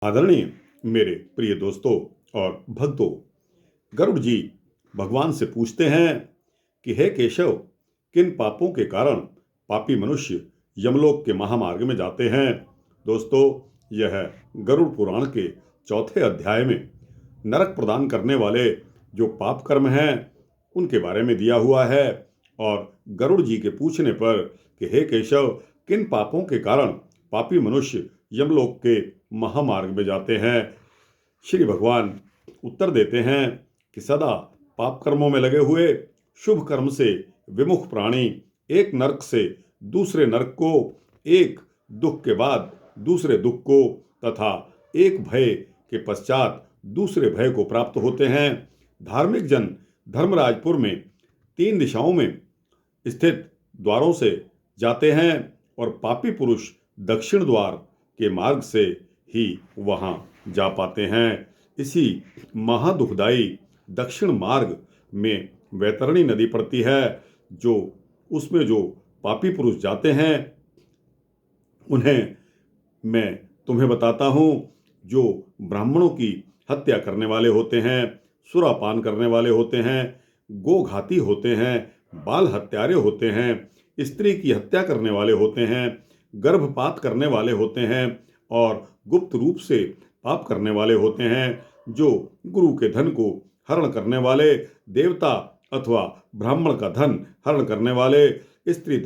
आदरणीय मेरे प्रिय दोस्तों और भक्तों, गरुड़ जी भगवान से पूछते हैं कि हे केशव, किन पापों के कारण पापी मनुष्य यमलोक के महामार्ग में जाते हैं। दोस्तों, यह गरुड़ पुराण के चौथे अध्याय में नरक प्रदान करने वाले जो पाप कर्म हैं उनके बारे में दिया हुआ है। और गरुड़ जी के पूछने पर कि हे केशव, किन पापों के कारण पापी मनुष्य यमलोक के महामार्ग में जाते हैं, श्री भगवान उत्तर देते हैं कि सदा पाप कर्मों में लगे हुए, शुभ कर्म से विमुख प्राणी एक नरक से दूसरे नरक को, एक दुख के बाद दूसरे दुख को तथा एक भय के पश्चात दूसरे भय को प्राप्त होते हैं। धार्मिक जन धर्मराजपुर में 3 दिशाओं में स्थित द्वारों से जाते हैं और पापी पुरुष दक्षिण द्वार के मार्ग से ही वहां जा पाते हैं। इसी महादुखदायी दक्षिण मार्ग में वैतरणी नदी पड़ती है। उसमें जो पापी पुरुष जाते हैं उन्हें मैं तुम्हें बताता हूँ। जो ब्राह्मणों की हत्या करने वाले होते हैं, सुरापान करने वाले होते हैं, गोघाती होते हैं, बाल हत्यारे होते हैं, स्त्री की हत्या करने वाले होते हैं, गर्भपात करने वाले होते हैं और गुप्त रूप से पाप करने वाले होते हैं, जो गुरु के धन को हरण करने वाले, देवता अथवा ब्राह्मण का धन हरण करने वाले, स्त्री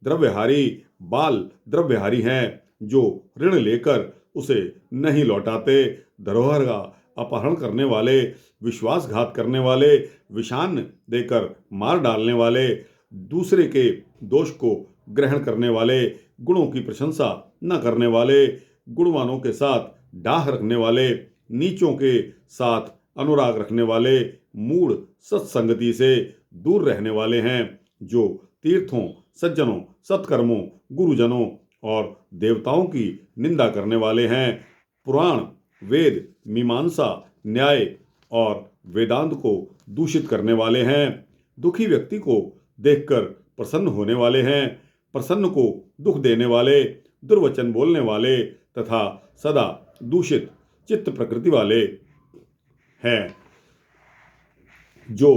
द्रव्यहारी, बाल द्रव्यहारी हैं, जो ऋण लेकर उसे नहीं लौटाते, धरोहर का अपहरण करने वाले, विश्वासघात करने वाले, विषान्न देकर मार डालने वाले, दूसरे के दोष को ग्रहण करने वाले, गुणों की प्रशंसा न करने वाले, गुणवानों के साथ डाह रखने वाले, नीचों के साथ अनुराग रखने वाले, मूढ़ सत्संगति से दूर रहने वाले हैं, जो तीर्थों, सज्जनों, सत्कर्मों, गुरुजनों और देवताओं की निंदा करने वाले हैं, पुराण, वेद, मीमांसा, न्याय और वेदांत को दूषित करने वाले हैं, दुखी व्यक्ति को देखकर प्रसन्न होने वाले हैं, प्रसन्न को दुख देने वाले, दुर्वचन बोलने वाले तथा सदा दूषित चित्त प्रकृति वाले हैं, जो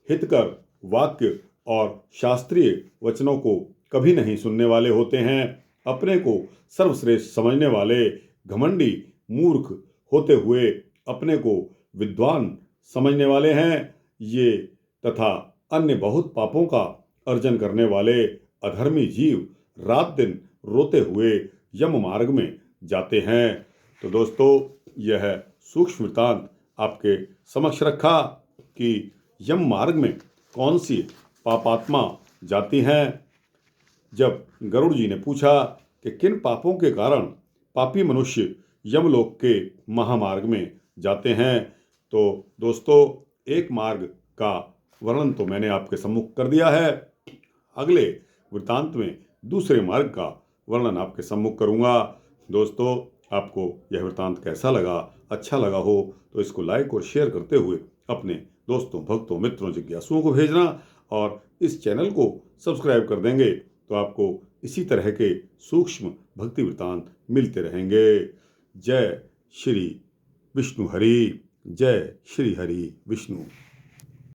हितकर वाक्य और शास्त्रीय वचनों को कभी नहीं सुनने वाले होते हैं, अपने को सर्वश्रेष्ठ समझने वाले, घमंडी, मूर्ख होते हुए अपने को विद्वान समझने वाले हैं, ये तथा अन्य बहुत पापों का अर्जन करने वाले अधर्मी जीव रात दिन रोते हुए यम मार्ग में जाते हैं। तो दोस्तों, यह सूक्ष्म वृत्तांत आपके समक्ष रखा कि यम मार्ग में कौन सी पापात्मा जाती हैं। जब गरुड़ जी ने पूछा कि किन पापों के कारण पापी मनुष्य यमलोक के महामार्ग में जाते हैं, तो दोस्तों, एक मार्ग का वर्णन तो मैंने आपके सम्मुख कर दिया है। अगले वृत्तांत में दूसरे मार्ग का वर्णन आपके सम्मुख करूंगा। दोस्तों, आपको यह वृत्तांत कैसा लगा? अच्छा लगा हो तो इसको लाइक और शेयर करते हुए अपने दोस्तों, भक्तों, मित्रों, जिज्ञासुओं को भेजना और इस चैनल को सब्सक्राइब कर देंगे तो आपको इसी तरह के सूक्ष्म भक्ति वृत्तांत मिलते रहेंगे। जय श्री विष्णु हरि, जय श्री हरि विष्णु।